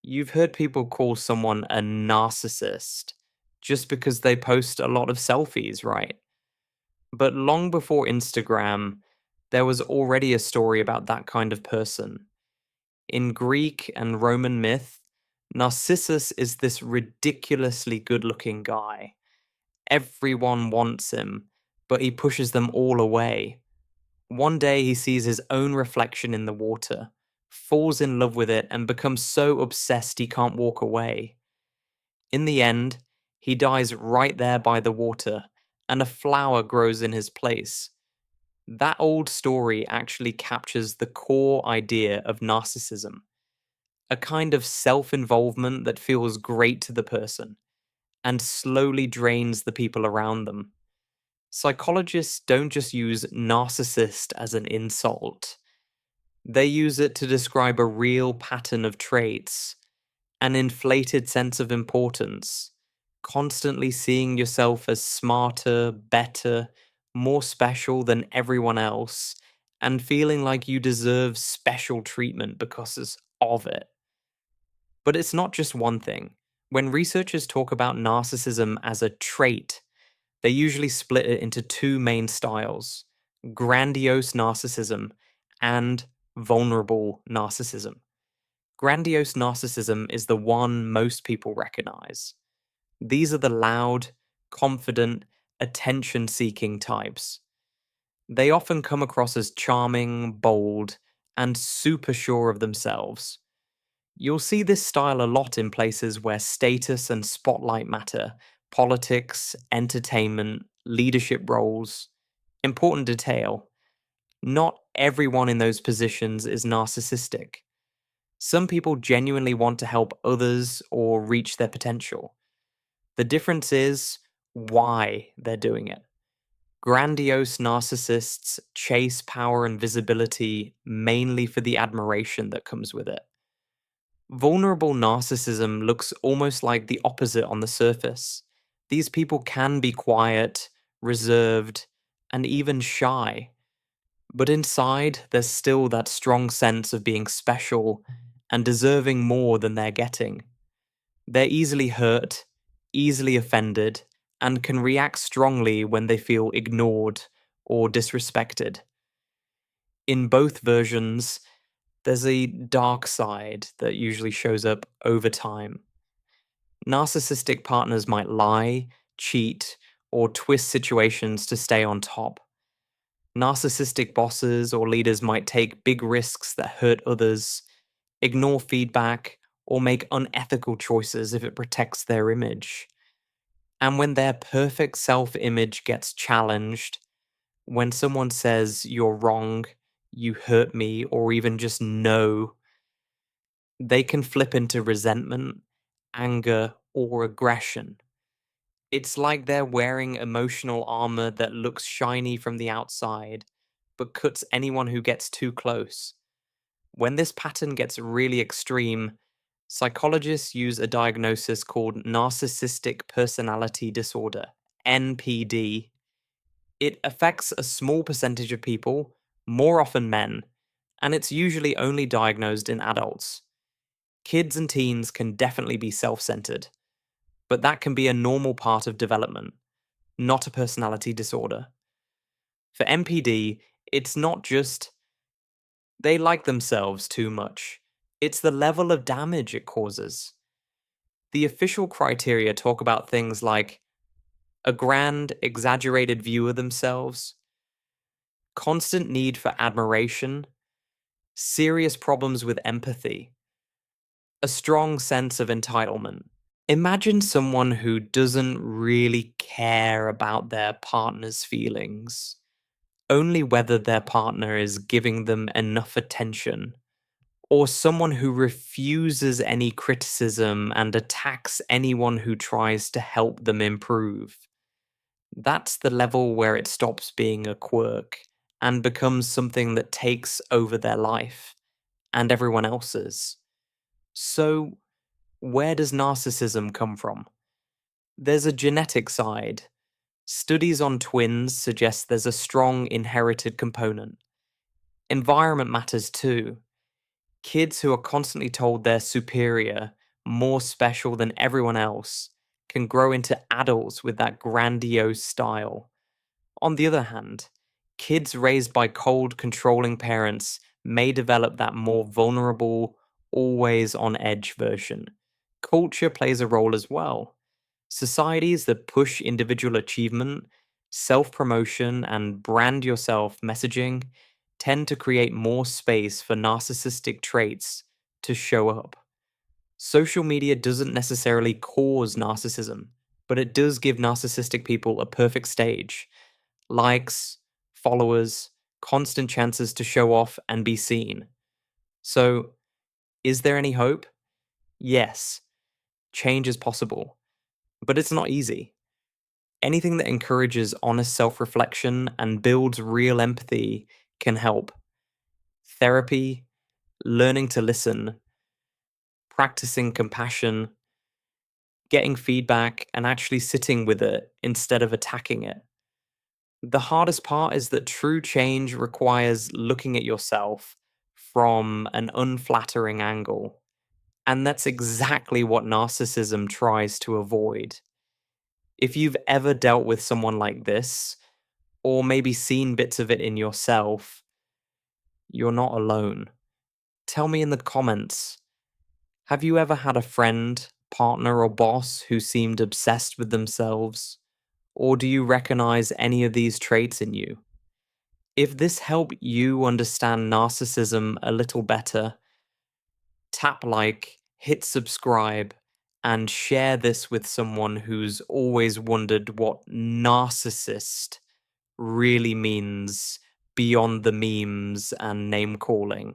You've heard people call someone a narcissist just because they post a lot of selfies, right? But long before Instagram, there was already a story about that kind of person. In Greek and Roman myth, Narcissus is this ridiculously good looking guy. Everyone wants him, but he pushes them all away. One day he sees his own reflection in the water, falls in love with it, and becomes so obsessed he can't walk away. In the end, he dies right there by the water, and a flower grows in his place. That old story actually captures the core idea of narcissism, a kind of self involvement that feels great to the person and slowly drains the people around them. Psychologists don't just use narcissist as an insult, they use it to describe a real pattern of traits, an inflated sense of importance, constantly seeing yourself as smarter, better, more special than everyone else, and feeling like you deserve special treatment because of it. But it's not just one thing. When researchers talk about narcissism as a trait, they usually split it into two main styles: grandiose narcissism and vulnerable narcissism. Grandiose narcissism is the one most people recognize. These are the loud, confident, attention seeking types. They often come across as charming, bold, and super sure of themselves. You'll see this style a lot in places where status and spotlight matter: politics, entertainment, leadership roles. Important detail: not everyone in those positions is narcissistic. Some people genuinely want to help others or reach their potential. The difference is why they're doing it. Grandiose narcissists chase power and visibility mainly for the admiration that comes with it. Vulnerable narcissism looks almost like the opposite on the surface. These people can be quiet, reserved, and even shy. But inside, there's still that strong sense of being special and deserving more than they're getting. They're easily hurt, easily offended, and can react strongly when they feel ignored or disrespected. In both versions, there's a dark side that usually shows up over time. Narcissistic partners might lie, cheat, or twist situations to stay on top. Narcissistic bosses or leaders might take big risks that hurt others, ignore feedback, or make unethical choices if it protects their image. And when their perfect self image gets challenged, when someone says, "You're wrong, you hurt me," or even just "no," they can flip into resentment, anger, or aggression. It's like they're wearing emotional armor that looks shiny from the outside, but cuts anyone who gets too close. When this pattern gets really extreme, psychologists use a diagnosis called narcissistic personality disorder, NPD. It affects a small percentage of people, more often men, and it's usually only diagnosed in adults. Kids and teens can definitely be self centered, but that can be a normal part of development, not a personality disorder. For MPD, it's not just they like themselves too much, it's the level of damage it causes. The official criteria talk about things like a grand, exaggerated view of themselves, constant need for admiration, serious problems with empathy, a strong sense of entitlement. Imagine someone who doesn't really care about their partner's feelings, only whether their partner is giving them enough attention, or someone who refuses any criticism and attacks anyone who tries to help them improve. That's the level where it stops being a quirk and becomes something that takes over their life and everyone else's. So, where does narcissism come from? There's a genetic side. Studies on twins suggest there's a strong inherited component. Environment matters too. Kids who are constantly told they're superior, more special than everyone else, can grow into adults with that grandiose style. On the other hand, kids raised by cold, controlling parents may develop that more vulnerable, always on edge version. Culture plays a role as well. Societies that push individual achievement, self promotion, and brand yourself messaging tend to create more space for narcissistic traits to show up. Social media doesn't necessarily cause narcissism, but it does give narcissistic people a perfect stage: likes, followers, constant chances to show off and be seen. So, is there any hope? Yes, change is possible, but it's not easy. Anything that encourages honest self reflection and builds real empathy can help. Therapy, learning to listen, practicing compassion, getting feedback, and actually sitting with it instead of attacking it. The hardest part is that true change requires looking at yourself from an unflattering angle. And that's exactly what narcissism tries to avoid. If you've ever dealt with someone like this, or maybe seen bits of it in yourself, you're not alone. Tell me in the comments, have you ever had a friend, partner, or boss who seemed obsessed with themselves? Or do you recognize any of these traits in you? If this helped you understand narcissism a little better, tap like, hit subscribe, and share this with someone who's always wondered what narcissist really means beyond the memes and name calling.